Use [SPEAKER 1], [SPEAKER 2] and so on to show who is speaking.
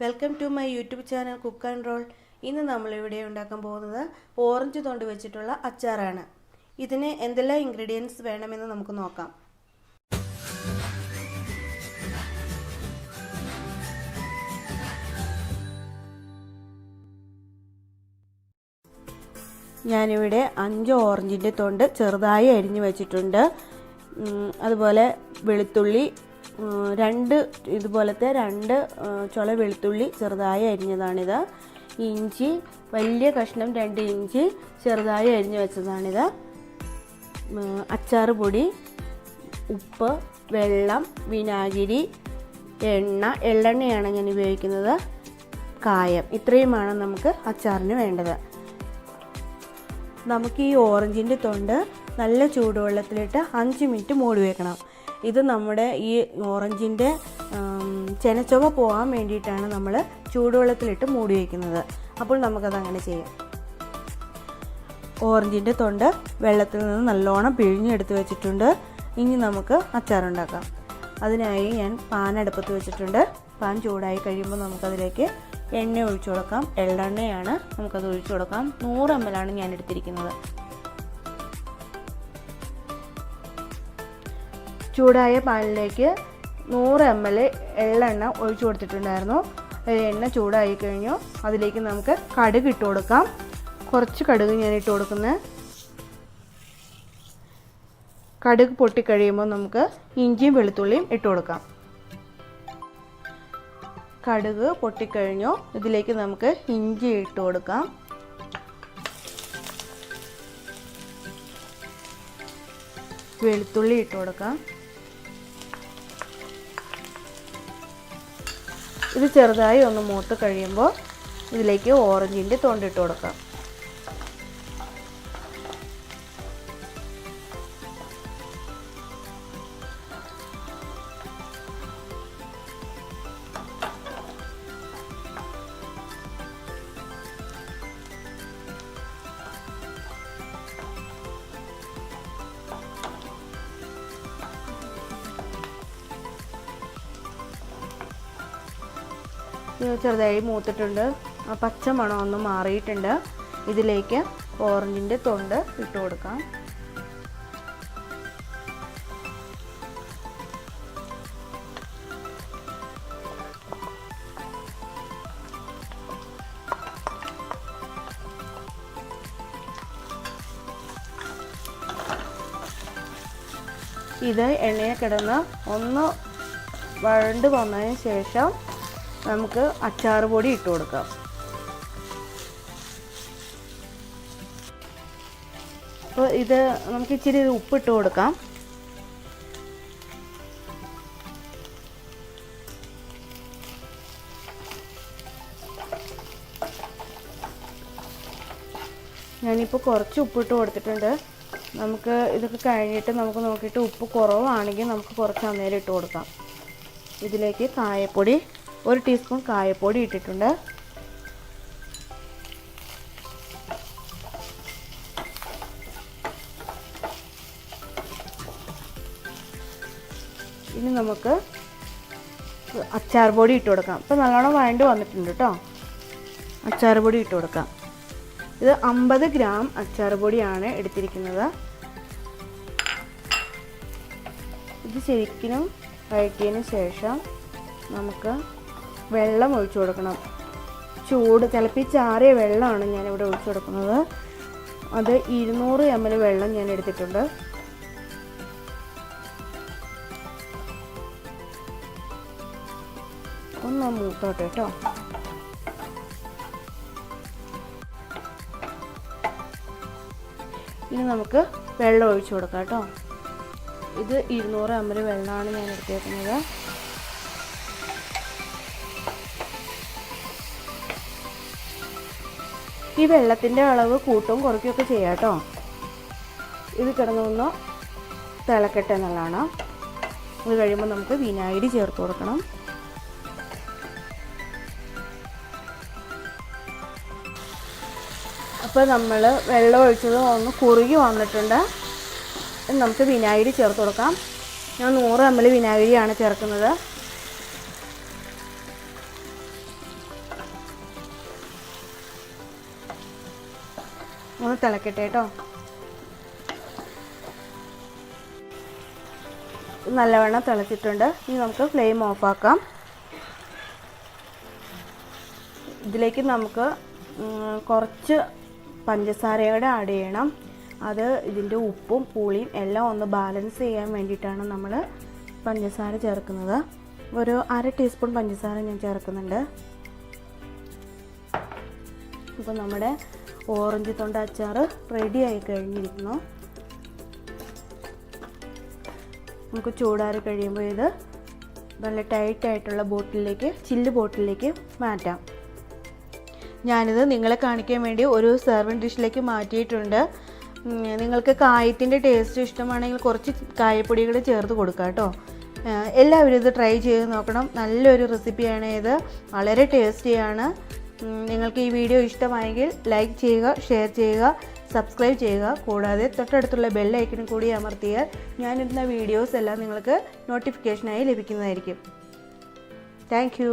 [SPEAKER 1] Welcome to my YouTube channel cook and roll. ഇന്ന് നമ്മളിവിടെ ഉണ്ടാക്കാൻ പോകുന്നത് ഓറഞ്ച് തൊണ്ട് വെച്ചിട്ടുള്ള അച്ചാറാണ്. ഇതിന് എന്തെല്ലാം ഇൻഗ്രീഡിയൻസ് വേണമെന്ന് നമുക്ക് നോക്കാം. ഞാനിവിടെ 5 ഓറഞ്ചിൻ്റെ തൊണ്ട് ചെറുതായി അരിഞ്ഞു വെച്ചിട്ടുണ്ട്. അതുപോലെ വെളുത്തുള്ളി ഇതുപോലത്തെ രണ്ട് ചുള വെളുത്തുള്ളി ചെറുതായി അരിഞ്ഞതാണിത്. ഇഞ്ചി വലിയ കഷ്ണം 2 ഇഞ്ചി ചെറുതായി അരിഞ്ഞു വെച്ചതാണിത്. അച്ചാർ പൊടി, ഉപ്പ്, വെള്ളം, വിനാഗിരി, എള്ളെണ്ണയാണ് ഞാൻ ഉപയോഗിക്കുന്നത്, കായം. ഇത്രയുമാണ് നമുക്ക് അച്ചാറിന് വേണ്ടത്. നമുക്ക് ഈ ഓറഞ്ചിൻ്റെ തൊണ്ട് നല്ല ചൂടുവെള്ളത്തിലിട്ട് 5 മിനിറ്റ് മൂടി വെക്കണം. ഇത് നമ്മുടെ ഈ ഓറഞ്ചിൻ്റെ ചെനച്ചൊവ പോകാൻ വേണ്ടിയിട്ടാണ് നമ്മൾ ചൂടുവെള്ളത്തിലിട്ട് മൂടി വയ്ക്കുന്നത്. അപ്പോൾ നമുക്കതങ്ങനെ ചെയ്യാം. ഓറഞ്ചിൻ്റെ തൊണ്ട് വെള്ളത്തിൽ നിന്ന് നല്ലോണം പിഴിഞ്ഞെടുത്ത് വെച്ചിട്ടുണ്ട്. ഇനി നമുക്ക് അച്ചാറുണ്ടാക്കാം. അതിനായി ഞാൻ പാൻ അടുപ്പത്ത് വെച്ചിട്ടുണ്ട്. പാൻ ചൂടായി കഴിയുമ്പോൾ നമുക്കതിലേക്ക് എണ്ണ ഒഴിച്ചു കൊടുക്കാം. എള്ളെണ്ണയാണ്, നമുക്കത് ഒഴിച്ചു കൊടുക്കാം. 100 ml ഞാൻ എടുത്തിരിക്കുന്നത്. ചൂടായ പാനിലേക്ക് 100 ml എള്ളെണ്ണ ഒഴിച്ചു കൊടുത്തിട്ടുണ്ടായിരുന്നു. എണ്ണ ചൂടായി കഴിഞ്ഞു. അതിലേക്ക് നമുക്ക് കടുക് ഇട്ട് കൊടുക്കാം. കുറച്ച് കടുക് ഞാൻ ഇട്ട് കൊടുക്കുന്നത്. കടുക് പൊട്ടിക്കഴിയുമ്പോൾ നമുക്ക് ഇഞ്ചിയും വെളുത്തുള്ളിയും ഇട്ട് കൊടുക്കാം. കടുക് പൊട്ടിക്കഴിഞ്ഞു. ഇതിലേക്ക് നമുക്ക് ഇഞ്ചി ഇട്ട് കൊടുക്കാം. വെളുത്തുള്ളി ഇട്ട് കൊടുക്കാം. ഇത് ചെറുതായി ഒന്ന് മൂത്ത് കഴിയുമ്പോൾ ഇതിലേക്ക് ഓറഞ്ചിൻ്റെ തൊണ്ടിട്ട് കൊടുക്കാം. ചെറുതായി മൂത്തിട്ടുണ്ട്. പച്ച മണം ഒന്ന് മാറിയിട്ടുണ്ട്. ഇതിലേക്ക് ഓറഞ്ചിൻ്റെ തൊണ്ട് ഇട്ട് കൊടുക്കാം. ഇത് എണ്ണയിൽ കിടന്ന് ഒന്ന് വഴണ്ട് വന്നതിന് ശേഷം നമുക്ക് അച്ചാർ പൊടി ഇട്ട് കൊടുക്കാം. അപ്പോൾ ഇത് നമുക്ക് ഇച്ചിരി ഉപ്പിട്ട് കൊടുക്കാം. ഞാനിപ്പോൾ കുറച്ച് ഉപ്പിട്ട് കൊടുത്തിട്ടുണ്ട്. നമുക്ക് ഇതൊക്കെ കഴിഞ്ഞിട്ട് നമുക്ക് നോക്കിയിട്ട് ഉപ്പ് കുറവാണെങ്കിൽ നമുക്ക് കുറച്ച് അന്നേരം ഇട്ട് കൊടുക്കാം. ഇതിലേക്ക് കായപ്പൊടി 1 ടീസ്പൂൺ കായപ്പൊടി ഇട്ടിട്ടുണ്ട്. ഇനി നമുക്ക് അച്ചാർ പൊടി ഇട്ട് കൊടുക്കാം. ഇപ്പോൾ നല്ലോണം വഴണ്ട് വന്നിട്ടുണ്ട് കേട്ടോ. അച്ചാർ പൊടി ഇട്ട് കൊടുക്കാം. ഇത് 50 ഗ്രാം അച്ചാർ പൊടിയാണ് എടുത്തിരിക്കുന്നത്. ഇത് ശരിക്കും വഴറ്റിയതിന് ശേഷം നമുക്ക് വെള്ളം ഒഴിച്ചു കൊടുക്കണം. തിളപ്പിച്ചാറിയ വെള്ളമാണ് ഞാനിവിടെ ഒഴിച്ചു കൊടുക്കുന്നത്. അത് 200 ml വെള്ളം ഞാൻ എടുത്തിട്ടുണ്ട്. ഒന്ന് മൂത്തോട്ടെ കേട്ടോ. ഇനി നമുക്ക് വെള്ളം ഒഴിച്ചു കൊടുക്കാം കേട്ടോ. ഇത് 200 ml വെള്ളമാണ് ഞാൻ എടുത്തേക്കുന്നത്. ഈ വെള്ളത്തിൻ്റെ അളവ് കൂട്ടും കുറയ്ക്കുകയൊക്കെ ചെയ്യാം കേട്ടോ. ഇത് കിടന്നൊന്ന് തിളക്കട്ടെ എന്നുള്ളതാണ്. ഇത് കഴിയുമ്പോൾ നമുക്ക് വിനാഗിരി ചേർത്ത് കൊടുക്കണം. അപ്പോൾ നമ്മൾ വെള്ളം ഒഴിച്ചത് ഒന്ന് കുറുകി വന്നിട്ടുണ്ട്. നമുക്ക് വിനാഗിരി ചേർത്ത് കൊടുക്കാം. ഞാൻ 100 ml വിനാഗിരിയാണ് ചേർക്കുന്നത്. ഒന്ന് തിളക്കട്ടെ കേട്ടോ. നല്ലവണ്ണം തിളച്ചിട്ടുണ്ട്. ഇനി നമുക്ക് ഫ്ലെയിം ഓഫാക്കാം. ഇതിലേക്ക് നമുക്ക് കുറച്ച് പഞ്ചസാരയുടെ ആഡ് ചെയ്യണം. അത് ഇതിൻ്റെ ഉപ്പും പുളിയും എല്ലാം ഒന്ന് ബാലൻസ് ചെയ്യാൻ വേണ്ടിയിട്ടാണ് നമ്മൾ പഞ്ചസാര ചേർക്കുന്നത്. ഒരു 1/2 ടീസ്പൂൺ പഞ്ചസാര ഞാൻ ചേർക്കുന്നുണ്ട്. ഇപ്പോൾ നമ്മുടെ ഓറഞ്ച് തൊണ്ട അച്ചാർ റെഡി ആയി കഴിഞ്ഞിരിക്കുന്നു. നമുക്ക് ചൂടാറി കഴിയുമ്പോൾ ഇത് നല്ല ടൈറ്റായിട്ടുള്ള ബോട്ടിലേക്ക്, ചില്ല് ബോട്ടിലേക്ക് മാറ്റാം. ഞാനിത് നിങ്ങളെ കാണിക്കാൻ വേണ്ടി ഒരു സെർവിങ് ഡിഷിലേക്ക് മാറ്റിയിട്ടുണ്ട്. നിങ്ങൾക്ക് കായത്തിൻ്റെ ടേസ്റ്റ് ഇഷ്ടമാണെങ്കിൽ കുറച്ച് കായപ്പൊടികൾ ചേർത്ത് കൊടുക്കാം കേട്ടോ. എല്ലാവരും ഇത് ട്രൈ ചെയ്ത് നോക്കണം. നല്ലൊരു റെസിപ്പിയാണ് ഇത്, വളരെ ടേസ്റ്റിയാണ്. നിങ്ങൾക്ക് ഈ വീഡിയോ ഇഷ്ടമായെങ്കിൽ ലൈക്ക് ചെയ്യുക, ഷെയർ ചെയ്യുക, സബ്സ്ക്രൈബ് ചെയ്യുക. കൂടാതെ തൊട്ടടുത്തുള്ള ബെൽ ഐക്കണും കൂടി അമർത്തിയാൽ ഞാനിടുന്ന വീഡിയോസ് എല്ലാം നിങ്ങൾക്ക് നോട്ടിഫിക്കേഷനായി ലഭിക്കുന്നതായിരിക്കും. Thank you.